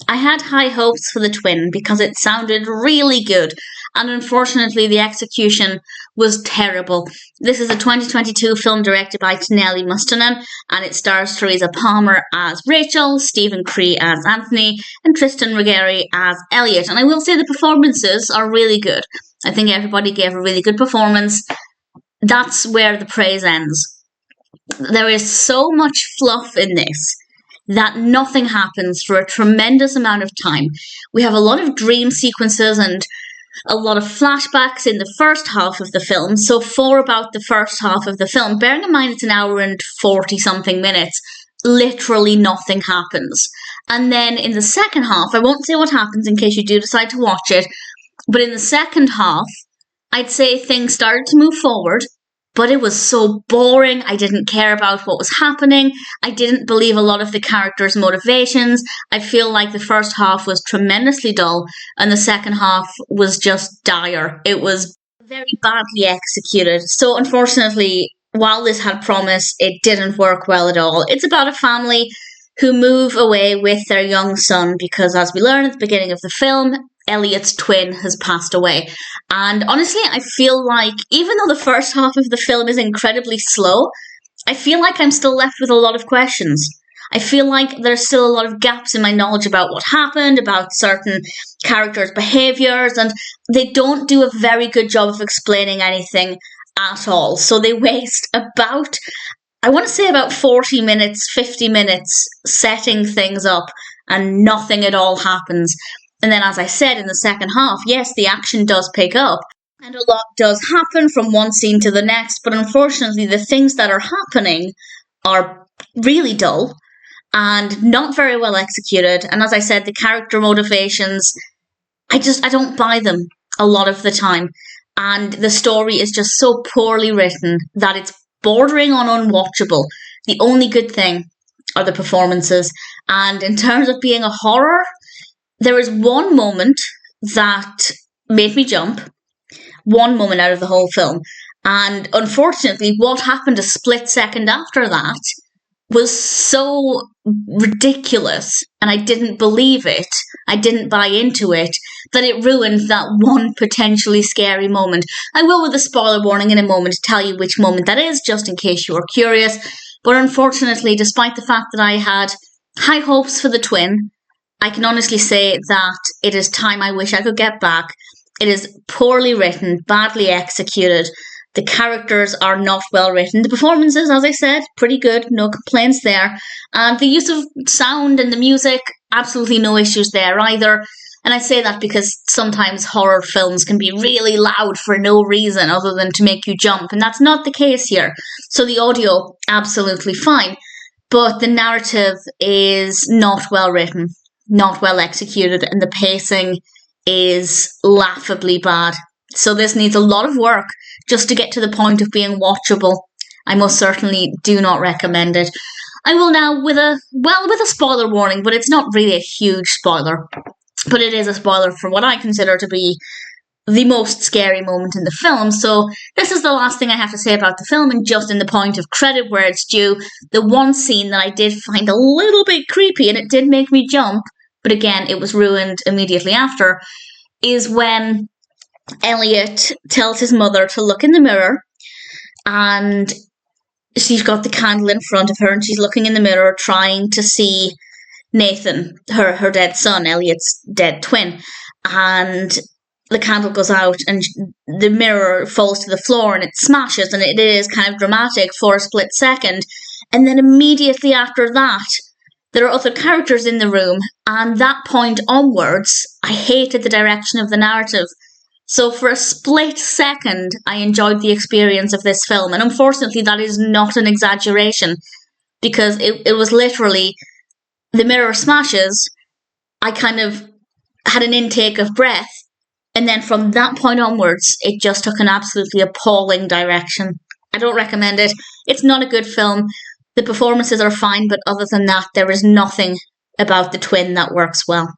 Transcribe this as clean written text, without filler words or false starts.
I had high hopes for the twin because it sounded really good, and unfortunately the execution was terrible. This is a 2022 film directed by Taneli Mustonen, and it stars Teresa Palmer as Rachel, Stephen Cree as Anthony, and Tristan Ruggeri as Elliot. And I will say the performances are really good. I think everybody gave a really good performance. That's where the praise ends. There is so much fluff in this that nothing happens for a tremendous amount of time. We have a lot of dream sequences and a lot of flashbacks in the first half of the film. So for about the first half of the film, bearing in mind it's an hour and 40-something minutes, literally nothing happens. And then in the second half, I won't say what happens in case you do decide to watch it, but in the second half, I'd say things started to move forward, but it was so boring. I didn't care about what was happening. I didn't believe a lot of the characters' motivations. I feel like the first half was tremendously dull, and the second half was just dire. It was very badly executed. So unfortunately, while this had promise, it didn't work well at all. It's about a family who move away with their young son because, as we learn at the beginning of the film, Elliot's twin has passed away. And honestly, I feel like, even though the first half of the film is incredibly slow, I feel like I'm still left with a lot of questions. I feel like there's still a lot of gaps in my knowledge about what happened, about certain characters' behaviours, and they don't do a very good job of explaining anything at all. So they waste about, I want to say about 40 minutes, 50 minutes setting things up, and nothing at all happens. And then, as I said, in the second half, yes, the action does pick up, and a lot does happen from one scene to the next, but unfortunately the things that are happening are really dull and not very well executed. And as I said, the character motivations, I don't buy them a lot of the time. And the story is just so poorly written that it's bordering on unwatchable. The only good thing are the performances. And in terms of being a horror, there is one moment that made me jump, one moment out of the whole film. And unfortunately, what happened a split second after that was so ridiculous, and I didn't believe it, I didn't buy into it, that it ruined that one potentially scary moment. I will, with a spoiler warning in a moment, tell you which moment that is, just in case you are curious. But unfortunately, despite the fact that I had high hopes for the twin, I can honestly say that it is time I wish I could get back. It is poorly written, badly executed. The characters are not well written. The performances, as I said, pretty good, no complaints there. And the use of sound and the music, absolutely no issues there either. And I say that because sometimes horror films can be really loud for no reason other than to make you jump, and that's not the case here. So the audio, absolutely fine. But the narrative is not well written, not well executed, and the pacing is laughably bad. So this needs a lot of work just to get to the point of being watchable. I most certainly do not recommend it. I will now, with a spoiler warning, but it's not really a huge spoiler, but it is a spoiler for what I consider to be the most scary moment in the film. So this is the last thing I have to say about the film, and just in the point of credit where it's due, the one scene that I did find a little bit creepy, and it did make me jump, but again, it was ruined immediately after, is when Elliot tells his mother to look in the mirror, and she's got the candle in front of her, and she's looking in the mirror trying to see Nathan, her dead son, Elliot's dead twin, and the candle goes out and the mirror falls to the floor and it smashes, and it is kind of dramatic for a split second. And then immediately after that, there are other characters in the room, and that point onwards, I hated the direction of the narrative. So for a split second, I enjoyed the experience of this film, and unfortunately that is not an exaggeration, because it was literally, the mirror smashes, I kind of had an intake of breath, and then from that point onwards, it just took an absolutely appalling direction. I don't recommend it. It's not a good film. The performances are fine, but other than that, there is nothing about the twin that works well.